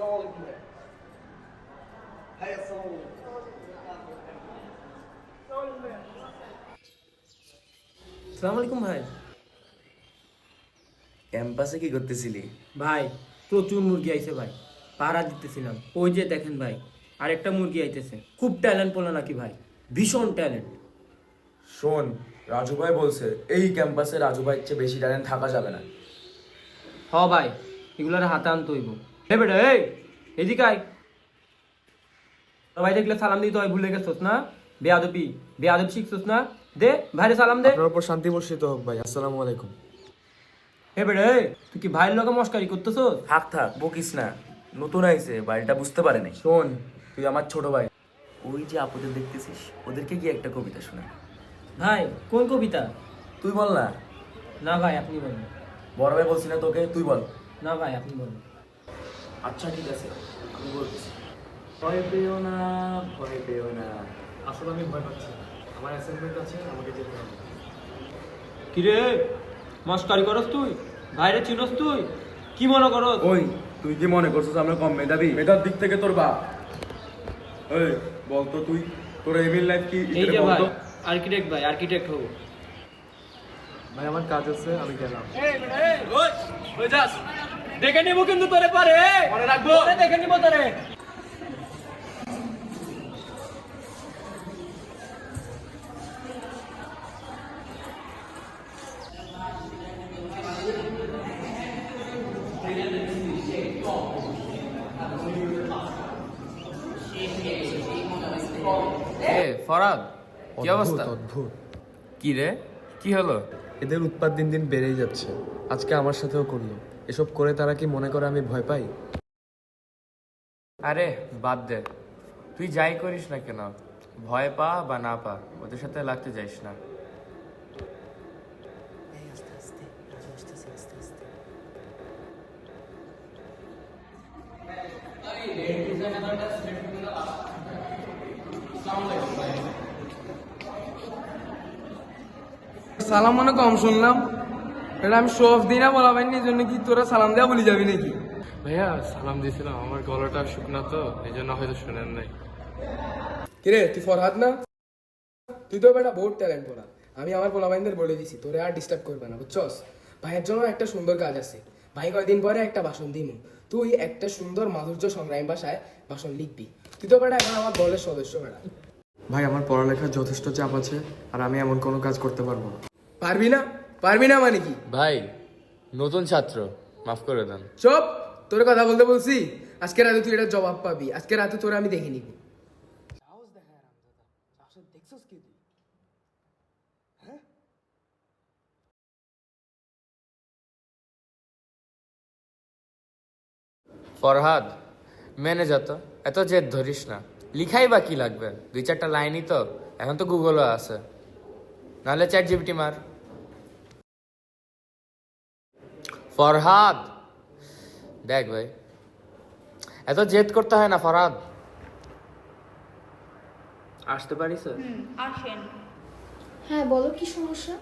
আসসালামু আলাইকুম ভাই। ক্যাম্পাসে কি করতেছিলি? ভাই প্রচুর মুরগি আইছে ভাই, পাহারা দিতেছিলাম। ওই যে দেখেন ভাই, আরেকটা মুরগি আইতেছে। খুব ট্যালেন্ট বলো নাকি ভাই, ভীষণ ট্যালেন্ট। শোন, রাজু ভাই বলছে এই ক্যাম্পাসে রাজু ভাইয়ের চেয়ে বেশি ট্যালেন্ট থাকা যাবে না। হ ভাই, এগুলার হাতে আনতে হইব। হে বেটা এই, এদিকে আয়। সবাই দেখলে সালাম দিতে হয়, ভুলে গেছোস না? বেয়াদবি শিখছোস না? দে ভাইরে সালাম দে। আপনার উপর শান্তি বর্ষিত হোক ভাই। আসসালামু আলাইকুম। হে বেটা এই, তুই কি ভাইয়ের লগে মস্কারি করতেছোস? থাক বকিস না, নতুন আইছে, বাড়িটা বুঝতে পারে নাই। শোন, তুই আমার ছোট ভাই, ওই যে আপদের দেখতেছিস, ওদেরকে কি একটা কবিতা শোনা। ভাই কোন কবিতা? তুই বল না। না ভাই আপনি বলুন। বড় ভাই বলছি না তোকে, তুই বল। না ভাই আপনি বলুন। আচ্ছা ঠিক আছে, আমি বলতেছি। ভয় পেও না, ভয় পেও না। আসলে আমি ভয় পাচ্ছি, আমার অ্যাসাইনমেন্ট আছে, আমাকে যেতে হবে। কিরে মস্কারি করস তুই? ভাইরে চিনস তুই? কি মনে করস? ওই তুই কি মনে করছিস আমরা কম মেধাবী? মেধার দিক থেকে তোর বাপ। এই বলতো তুই, তোর এমিল লাইফ কি? এই যে ভাই আর্কিটেক্ট হবো। ভাই আমার কাজ আছে, আমি গেলাম। দেখে নিবো কিন্তু তোরে পারে, মনে রাখবো, দেখে নিবো তোরে। ফরাদ, কি অবস্থা? অদ্ভুত। কি রে, কি হলো? এদের উৎপাত দিন দিন বেড়েই যাচ্ছে। আজকে আমার সাথেও করলো। এসব করে তারা কি মনে করে আমি ভয় পাই? আরে বাদ দে, তুই যাই করিস না কেন, ভয় পা বা না পা, ওদের সাথে লাগতে যাইস না। সালাম মনে কম শুনলাম। এটা আমি শো অফ দিই না বলা পাইনি, জন্য কি তোরা সালাম দেওয়া বলি যাবি নাকি? ভাইয়া সালাম দিয়েছিলাম, আমার গলাটা শুকনা তো, এই জন্য হয়তো শোনেন নাই। কিরে তুই ফরহাদ না? তুই তো বেটা বহুত ট্যালেন্ট বলা। আমি আমার পোলাবাইনদের বলে দিছি তোরে আর ডিস্টার্ব করবে না, বুঝছস? ভাইয়ের জন্য একটা সুন্দর কাজ আছে। ভাই কয়দিন পরে একটা ভাষণ দিমু, তুই একটা সুন্দর মাধুর্য সংগ্রামী ভাষায় ভাষণ লিখবি। তুই তো বেটা এখন আমার দলের সদস্য বেটা। ভাই আমার পড়ালেখার যথেষ্ট চাপ আছে, আর আমি এমন কোনো কাজ করতে পারবো না। পারবি না? পারবি না মানে কি? ভাই নতুন ছাত্র, মাফ করে দেন। চপ, তোর কথা বলতে বলছি। আজকে রাতে তুই এটা জবাব পাবি। আজকে রাতে তোরে আমি দেখে নিবি। ফরহাদ, মেনে যত, এত জেদ ধরিস না। লিখাই বা কি লাগবে, 2-4টা লাইনই তো, এখন তো গুগলও আছে, নাহলে চ্যাট জিপিটি মার। ফরহাদ দেখ ভাই, এত জেদ করতে হয় না ফরহাদ। আসতে পারি স্যার? আসেন। হ্যাঁ বলো, কি সমস্যা?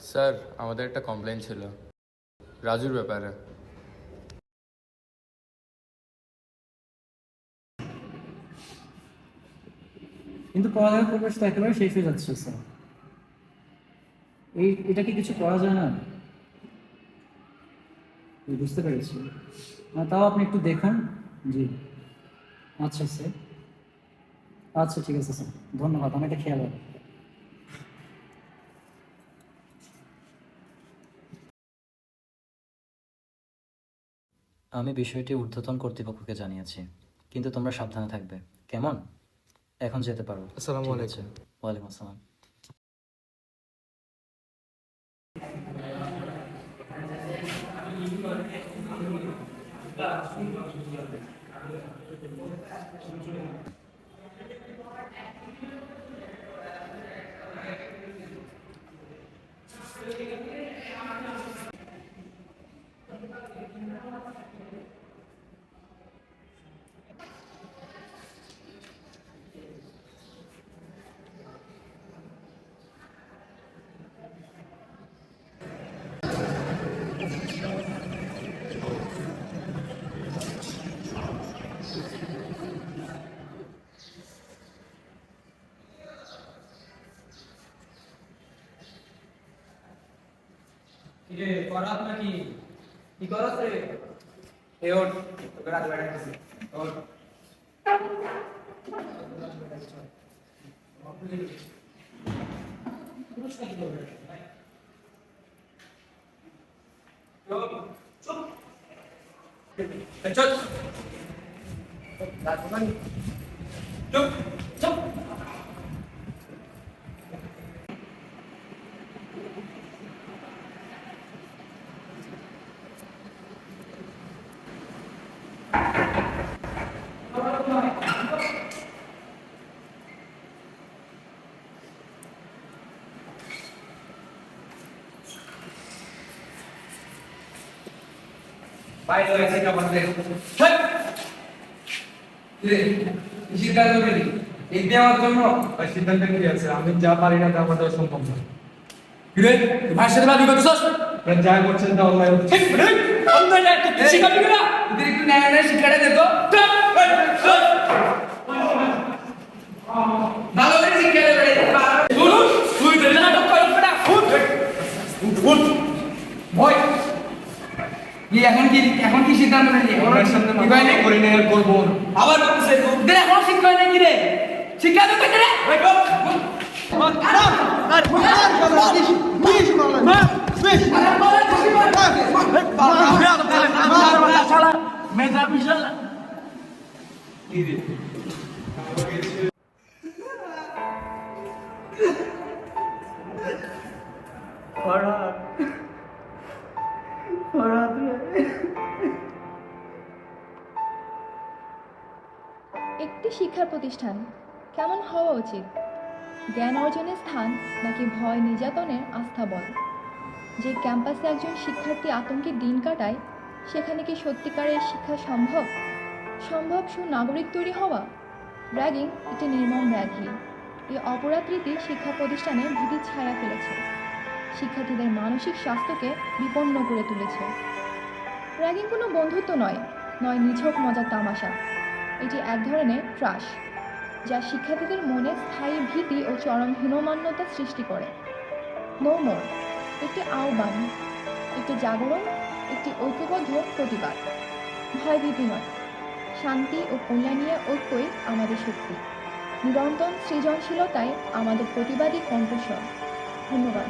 স্যার আমাদের একটা কমপ্লেন ছিল রাজুর ব্যাপারে। কিন্তু পড়ালেখার পরিবেশ তো একেবারে শেষ হয়ে যাচ্ছে স্যার। এটা কি কিছু করা যায় না? বুঝতে পেরেছি। তাও আপনি একটু দেখুন। জি আচ্ছা স্যার, আচ্ছা ঠিক আছে স্যার, ধন্যবাদ, আমি এটা খেয়াল রাখবো। আমি বিষয়টি ঊর্ধ্বতন কর্তৃপক্ষকে জানিয়েছি, কিন্তু তোমরা সাবধানে থাকবে, কেমন? এখন যেতে পারো। আসসালামু ঠিক আলাইকুম। আছে। ওয়ালাইকুম আসসালাম। কিরে ফরহাদ নাকি কি করছ রে এ ওঠ তোকে রাত বেড়া দিছি ওঠ বাইরে হয়েছে কেমন রে কিরে কিসের কাজ হবে এই দেওয়ার জন্য ভাই সিদ্ধান্ত কি আছে? আমি যা পারি না তা আমার দেওয়া সম্ভব না। কিরে ভাইয়ের সাথে বাদি করতেছস আপনারা যা করছেন তা অন্যায় হচ্ছে। ঠিক রে অন্য না একটু শিখাবি না এদের একটু ন্যায় ন্যায় শিক্ষাটা দে তো ভালো করে শিক্ষা দেবে তুই তো নাটক করছ না ফুট ভয় এখন কি সিদ্ধান্ত নিলি ওনার সামনে মাথা করি না আর করবো না। আবার বলতেছে তোদের এখন শিক্ষা নেই কি রে শিক্ষা তো কইতে রে একটি শিক্ষা প্রতিষ্ঠান কেমন হওয়া উচিত? জ্ঞান অর্জনের স্থান নাকি ভয় নির্যাতনের আস্থাবল? যে ক্যাম্পাসে একজন শিক্ষার্থী আতঙ্কে দিন কাটায়, সেখানে কি সত্যিকারের শিক্ষা সম্ভব? সম্ভব সুনাগরিক তৈরি হওয়া? র্যাগিং একটি নির্মম ব্যাধি। এই অপরাধ রীতি শিক্ষা প্রতিষ্ঠানে ভীতির ছায়া ফেলেছে, শিক্ষার্থীদের মানসিক স্বাস্থ্যকে বিপন্ন করে তুলেছে। র্যাগিং কোনো বন্ধুত্ব নয়, নিছক মজার তামাশা। এটি এক ধরনের ট্রাশ, যা শিক্ষার্থীদের মনে স্থায়ী ভীতি ও চরম হীনমান্যতা সৃষ্টি করে। নো মোর একটি আহ্বান, একটি জাগরণ, একটি ঐক্যবদ্ধ প্রতিবাদ। ভয়ভীতি নয়, শান্তি ও কল্যাণীয় ঐক্যই আমাদের শক্তি। নিরন্তর সৃজনশীলতাই আমাদের প্রতিবাদী কণ্ঠস্বর। ধন্যবাদ।